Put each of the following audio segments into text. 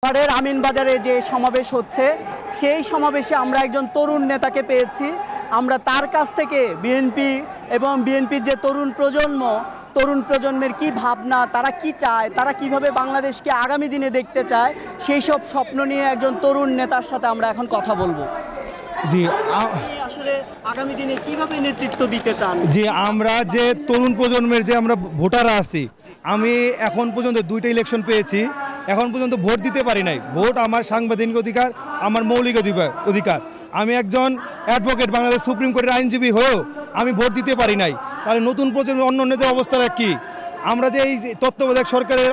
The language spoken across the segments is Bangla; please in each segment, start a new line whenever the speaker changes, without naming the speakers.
সাভারের আমিনবাজারে যে সমাবেশ হচ্ছে সেই সমাবেশে আমরা একজন তরুণ নেতাকে পেয়েছি। আমরা তার কাছ থেকে বিএনপি এবং বিএনপির যে তরুণ প্রজন্মের কি ভাবনা, তারা কি চায়, তারা কিভাবে বাংলাদেশকে আগামী দিনে দেখতে চায়, সেই সব স্বপ্ন নিয়ে একজন তরুণ নেতার সাথে আমরা এখন কথা বলবো।
জি,
আসলে আগামী দিনে কিভাবে নেতৃত্ব দিতে চান?
জি, আমরা যে তরুণ প্রজন্মের যে আমরা ভোটাররা আছি, আমি এখন পর্যন্ত 2টা ইলেকশন পেয়েছি, এখন পর্যন্ত ভোট দিতে পারি নাই। ভোট আমার সাংবিধানিক অধিকার, আমার মৌলিক অধিকার। আমি একজন অ্যাডভোকেট, বাংলাদেশ সুপ্রিম কোর্টের আইনজীবী হয়েও আমি ভোট দিতে পারি নাই। তাহলে নতুন প্রজন্মের অন্য নেতার অবস্থাটা কি? আমরা যে এই তত্ত্বাবধায়ক সরকারের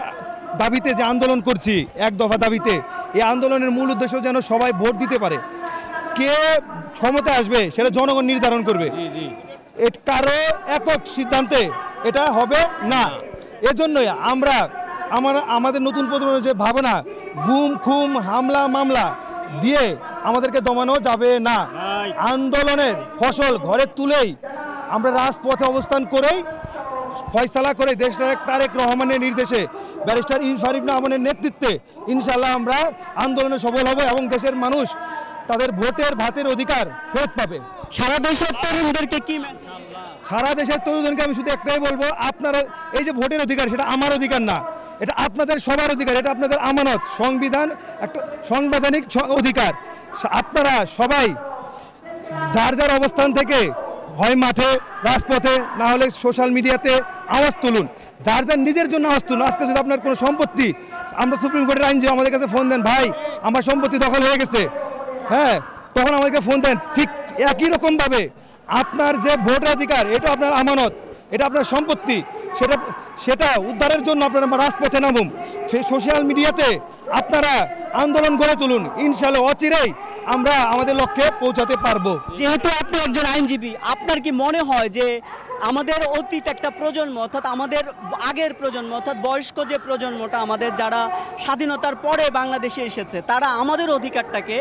দাবিতে যে আন্দোলন করছি, এক দফা দাবিতে, এই আন্দোলনের মূল উদ্দেশ্য যেন সবাই ভোট দিতে পারে। কে ক্ষমতা আসবে সেটা জনগণ নির্ধারণ করবে, কারো একক সিদ্ধান্তে এটা হবে না। এজন্যই আমাদের নতুন প্রজন্মের যে ভাবনা, গুম খুম হামলা মামলা দিয়ে আমাদেরকে দমানো যাবে না। আন্দোলনের ফসল ঘরে তুলেই আমরা রাজপথে অবস্থান করেই ফয়সালা করে দেশনায়ক তারেক রহমানের নির্দেশে, ব্যারিস্টার ইনসানিফ রহমানের নেতৃত্বে ইনশাল্লাহ আমরা আন্দোলনে সফল হব এবং দেশের মানুষ তাদের ভোটের ভাতের অধিকার ফেরত পাবে।
সারা দেশের তরুণদেরকে কি মেসেজ?
সারা দেশের তরুণদেরকে আমি শুধু একটাই বলবো, আপনারা এই যে ভোটের অধিকার, সেটা আমার অধিকার না, এটা আপনাদের সবার অধিকার, এটা আপনাদের আমানত, সংবিধান একটা সাংবিধানিক অধিকার। আপনারা সবাই যার যার অবস্থান থেকে হয় মাঠে, রাজপথে, না হলে সোশ্যাল মিডিয়াতে আওয়াজ তুলুন, যার যার নিজের জন্য আওয়াজ তুলুন। আজকে যদি আপনার কোনো সম্পত্তি, আমরা সুপ্রিম কোর্টের আইনজীবী, আমাদের কাছে ফোন দেন, ভাই আমার সম্পত্তি দখল হয়ে গেছে, হ্যাঁ, তখন আমাদেরকে ফোন দেন। ঠিক একই রকমভাবে আপনার যে ভোটের অধিকার, এটা আপনার আমানত, এটা আপনার সম্পত্তি, সেটা উদ্ধারের জন্য আপনারা রাজপথে নামুন, সোশ্যাল মিডিয়াতে আপনারা আন্দোলন গড়ে তুলুন। ইনশাআল্লাহ অচিরেই আমরা আমাদের লক্ষ্যে পৌঁছাতে পারবো।
যেহেতু আপনি একজন আইনজীবী, আপনার কি মনে হয় যে আমাদের অতীত একটা প্রজন্ম, অর্থাৎ আমাদের আগের প্রজন্ম, অর্থাৎ বয়স্ক যে প্রজন্মটা, আমাদের যারা স্বাধীনতার পরে বাংলাদেশে এসেছে, তারা আমাদের অধিকারটাকে,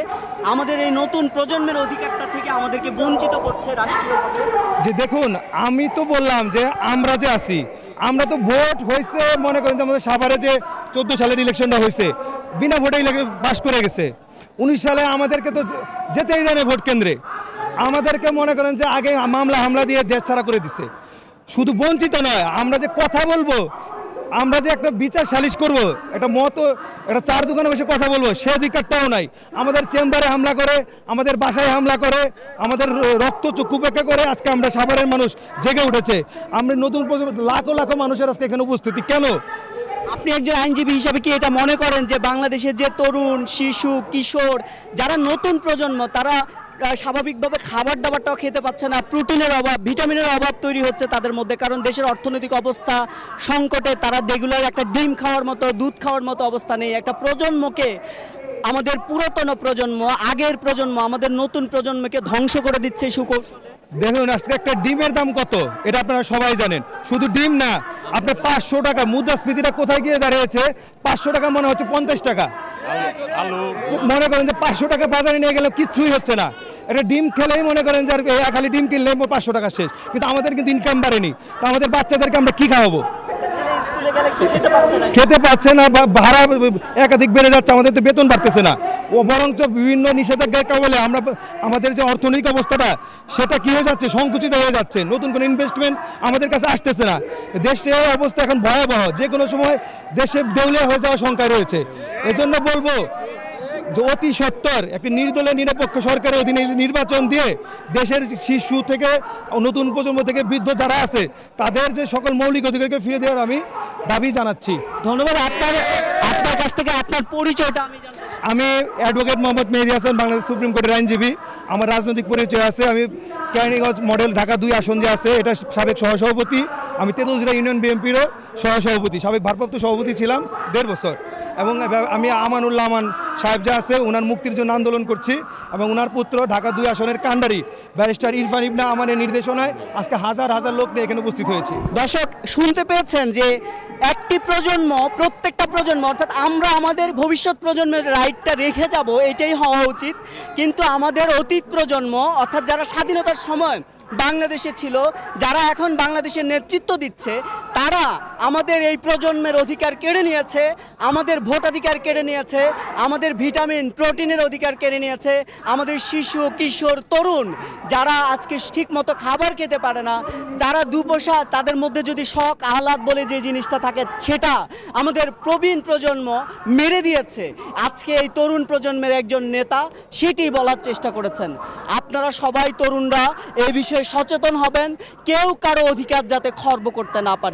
আমাদের এই নতুন প্রজন্মের অধিকারটা থেকে আমাদেরকে বঞ্চিত করছে রাষ্ট্রীয়ভাবে?
যে দেখুন, আমি তো বললাম যে আমরা যে আছি, আমরা তো ভোট হয়েছে, মনে করেন যে আমাদের সাভারে যে 14 সালের ইলেকশনটা হয়েছে, বিনা ভোটে পাস করে গেছে। 19 সালে আমাদেরকে তো যেতেই জানে ভোট কেন্দ্রে, আমাদেরকে মনে করেন যে আগে মামলা হামলা দিয়ে দেশ ছাড়া করে দিছে। শুধু বঞ্চিত নয়, আমরা যে কথা বলবো, আমরা যে একটা বিচার সালিশ করব, একটা একটা চার দোকানে বসে কথা বলবো, সে অধিকারটাও নাই। আমাদের চেম্বারে হামলা করে, আমাদের বাসায় হামলা করে, আমাদের রক্ত চক্ষু উপেক্ষা করে আজকে আমরা সাভারের মানুষ জেগে উঠেছে। আমরা নতুন লাখো লাখো মানুষের আজকে এখানে উপস্থিতি কেন?
আপনি একজন আইনজীবী হিসাবে কি এটা মনে করেন যে বাংলাদেশের যে তরুণ, শিশু, কিশোর, যারা নতুন প্রজন্ম, তারা স্বাভাবিকভাবে খাবার দাবারটাও খেতে পাচ্ছে না, প্রোটিনের অভাব, ভিটামিনের অভাব তৈরি হচ্ছে তাদের মধ্যে, কারণ দেশের অর্থনৈতিক অবস্থা সংকটে তারা রেগুলার একটা ডিম খাওয়ার মতো, দুধ খাওয়ার মতো অবস্থা নেই। একটা প্রজন্মকে, আমাদের পুরাতন প্রজন্ম, আগের প্রজন্ম আমাদের নতুন প্রজন্মকে ধ্বংস করে দিচ্ছে সুকৌশলে।
দেখুন, আজকে একটা ডিমের দাম কত এটা আপনারা সবাই জানেন। শুধু ডিম না, আপনার 500 টাকা মুদ্রাস্ফীতিটা কোথায় গিয়ে দাঁড়িয়েছে? 500 টাকা মনে হচ্ছে 50 টাকা। মনে করেন যে 500 টাকা বাজারে নিয়ে গেলে কিচ্ছুই হচ্ছে না। এটা ডিম খেলেই মনে করেন যে খালি ডিম কিনলে 500 টাকা শেষ, কিন্তু আমাদের কিন্তু ইনকাম বাড়েনি। তো আমাদের বাচ্চাদেরকে আমরা কি খাওয়াবো? খেতে পাচ্ছে না, ভাড়া একাধিক বেড়ে যাচ্ছে, আমাদের তো বেতন বাড়তেছে না, ও বরঞ্চ বিভিন্ন নিষেধাজ্ঞার কারণে আমাদের যে অর্থনৈতিক অবস্থাটা, সেটা কি হয়ে যাচ্ছে? সংকুচিত হয়ে যাচ্ছে। নতুন কোনো ইনভেস্টমেন্ট আমাদের কাছে আসতেছে না। দেশের অবস্থা এখন ভয়াবহ, যে কোনো সময় দেশে দেউলিয়া হয়ে যাওয়ার শঙ্কা রয়েছে। এজন্য বলবো যে অতি সত্বর একটি নির্দলীয় নিরপেক্ষ সরকারের অধীনে নির্বাচন দিয়ে দেশের শিশু থেকে নতুন প্রজন্ম থেকে বৃদ্ধ যারা আছে, তাদের যে সকল মৌলিক অধিকারকে ফিরে দেওয়ার আমি দাবি জানাচ্ছি।
ধন্যবাদ। আপনার কাছ থেকে আপনার পরিচয়টা
আমি অ্যাডভোকেট মোহাম্মদ মেহেদী হাসান, বাংলাদেশ সুপ্রিম কোর্টের আইনজীবী। আমার রাজনৈতিক পরিচয় আছে, আমি কেরানীগঞ্জ মডেল ঢাকা 2 আসন যে আছে, এটা সাবেক সহসভাপতি। আমি তেঁতুলজোড়া ইউনিয়ন বিএনপিরও সহসভাপতি, সাবেক ভারপ্রাপ্ত সভাপতি ছিলাম 1.5 বছর। এবং আমি আমানুল্লাহ আমান সাহেব যা আছে ওনার মুক্তির জন্য আন্দোলন করছি এবং ওনার পুত্র ঢাকা 2 আসনের কান্ডারি ব্যারিস্টার ইরফান ইবনে আমানের নির্দেশনায় আজকে হাজার হাজার লোক নিয়ে এখানে উপস্থিত হয়েছি।
দর্শক শুনতে পেয়েছেন যে একটি প্রজন্ম, প্রত্যেকটা প্রজন্ম অর্থাৎ আমরা আমাদের ভবিষ্যৎ প্রজন্মের রাইটটা রেখে যাব, এটাই হওয়া উচিত। কিন্তু আমাদের অতীত প্রজন্ম অর্থাৎ যারা স্বাধীনতার সময় বাংলাদেশে ছিল, যারা এখন বাংলাদেশের নেতৃত্ব দিচ্ছে, তারা আমাদের এই প্রজন্মের অধিকার কেড়ে নিয়েছে, আমাদের ভোটাধিকার কেড়ে নিয়েছে, আমাদের ভিটামিন প্রোটিনের অধিকার কেড়ে নিয়েছে, আমাদের শিশু কিশোর তরুণ যারা আজকে ঠিকমতো খাবার খেতে পারে না, তারা দুপয়সা তাদের মধ্যে যদি শখ আহ্লাদ বলে যে জিনিসটা থাকে সেটা আমাদের প্রবীণ প্রজন্ম মেরে দিয়েছে। আজকে এই তরুণ প্রজন্মের একজন নেতা সেটি বলার চেষ্টা করেছেন। আপনারা সবাই তরুণরা এই বিষয়ে সচেতন হবেন, কেউ কারো অধিকার যাতে খর্ব করতে না পারে।